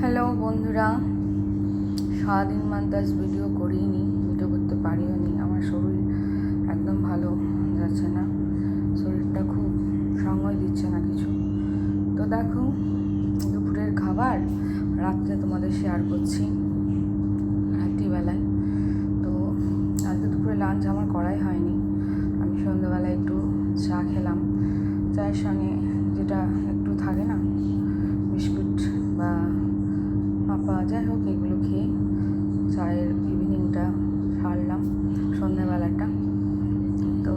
Hello বন্ধুরা, সারাদিন আজ ভিডিও করতে পারিও নি। আমার শরীর একদম ভালো যাচ্ছে না, শরীরটা খুব সময় দিচ্ছে না কিছু। তো দেখো, দুপুরের খাবার রাত্রে তোমাদের শেয়ার করছি রাত্রিবেলায়। তো আজকে দুপুরে লাঞ্চ আমার করাই হয়নি। আমি সন্ধ্যাবেলায় একটু চা খেলাম, চায়ের সঙ্গে যেটা একটু থাকে না, বিস্কুট বা পাপা যাই হোক, এগুলো খেয়ে চায়ের ইভিনিংটা সারলাম, সন্ধ্যাবেলাটা। তো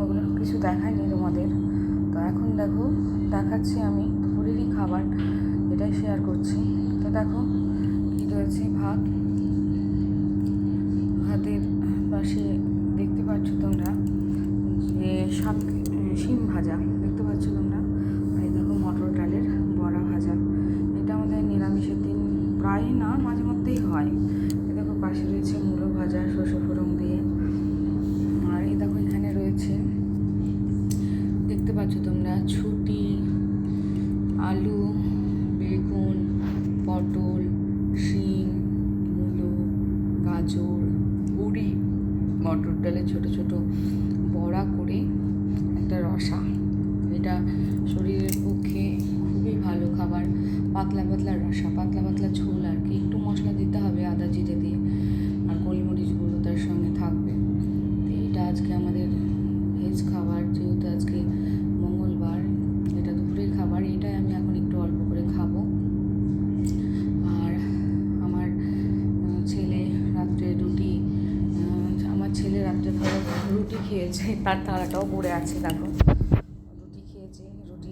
ওগুলো কিছু দেখায়নি তোমাদের। তো এখন দেখো, দেখাচ্ছি আমি দুপুরেরই খাবার, এটাই শেয়ার করছি। তো দেখো কী রয়েছে, ভাতের পাশে দেখতে পাচ্ছ তোমরা যে শিম ভাজা দেখতে পাচ্ছ তোমরা। আর এই দেখো মটর ডালের বড়া ভাজা। এটা আমাদের নিরামিষের দিন প্রায় না, মাঝে মধ্যেই হয়। এই দেখো পাশে রয়েছে মূলো ভাজা শসা ফোড়ন দিয়ে। আর এই দেখো এখানে রয়েছে, দেখতে পাচ্ছ তোমরা, ছুটি, আলু, বেগুন, পটল, শিম, মূলো, গাজর, বড়ি, মটর ডালে ছোট ছোট বড়া করে একটা রসা। এটা শরীরের পক্ষে খুবই ভালো খাবার। পাতলা পাতলা রসা, পাতলা পাতলা ঝোল আর কি, একটু মশলা দিতে হবে আদা জিরে দিয়ে, আর গোলমরিচ গুঁড়ো তার সঙ্গে থাকবে। তো এটা আজকে আমাদের ভেজ খাবার, যেহেতু আজকে মঙ্গলবার। এটা দুপুরের খাবার, এটাই আমি এখন একটু অল্প করে খাবো। আর আমার ছেলে রাত্রে রুটি, আমার ছেলে রাত্রে ধরো রুটি খেয়েছে, তার থালাটাও পড়ে আছে। দেখো রুটি খেয়েছে, রুটি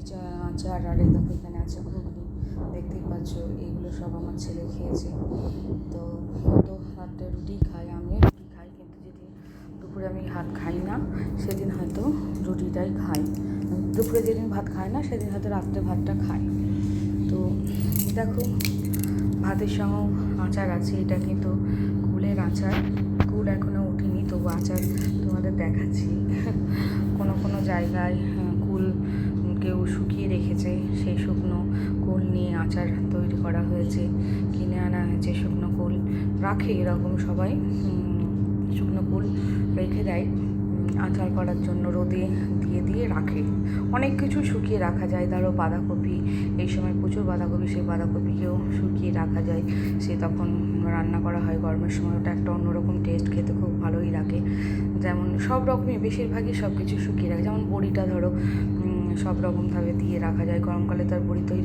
আচার, আর এই দেখো এখানে আছে ঘুগনি, দেখতেই পাচ্ছ। এইগুলো সব আমার ছেলে খেয়েছে। তো হয়তো রাত্রে রুটি খাই, আমিও রুটি খাই, কিন্তু যেদিন দুপুরে আমি ভাত খাই না সেদিন হয়তো রুটিটাই খাই। দুপুরে যেদিন ভাত খাই না সেদিন হয়তো রাত্রে ভাতটা খাই। তো দেখো ভাতের সঙ্গেও আচার আছে। এটা কিন্তু কুলের আচার, কুল এখনও উঠিনি, তবু আচার তোমাদের দেখাচ্ছি। কোনো কোনো জায়গায় কুল কেউ শুকিয়ে রেখেছে, সেই শুকনো কুল নিয়ে আচার তৈরি করা হয়েছে, কিনে আনা হয়েছে শুকনো কুল। রাখে এরকম সবাই, শুকনো কুল রেখে দেয় আচার করার জন্য, রোদে দিয়ে দিয়ে রাখে। অনেক কিছু শুকিয়ে রাখা যায়, ধরো বাঁধাকপি, এই সময় প্রচুর বাঁধাকপি, সেই বাঁধাকপিকেও শুকিয়ে রাখা যায়, সে তখন রান্না করা হয় গরমের সময়। ওটা একটা অন্যরকম টেস্ট, খেতে খুব ভালোই লাগে। যেমন সব রকমই, বেশিরভাগই সব কিছু শুকিয়ে রাখে। যেমন বড়িটা ধরো সব রকমভাবে দিয়ে রাখা যায়, গরমকালে তার বড়ি তৈরি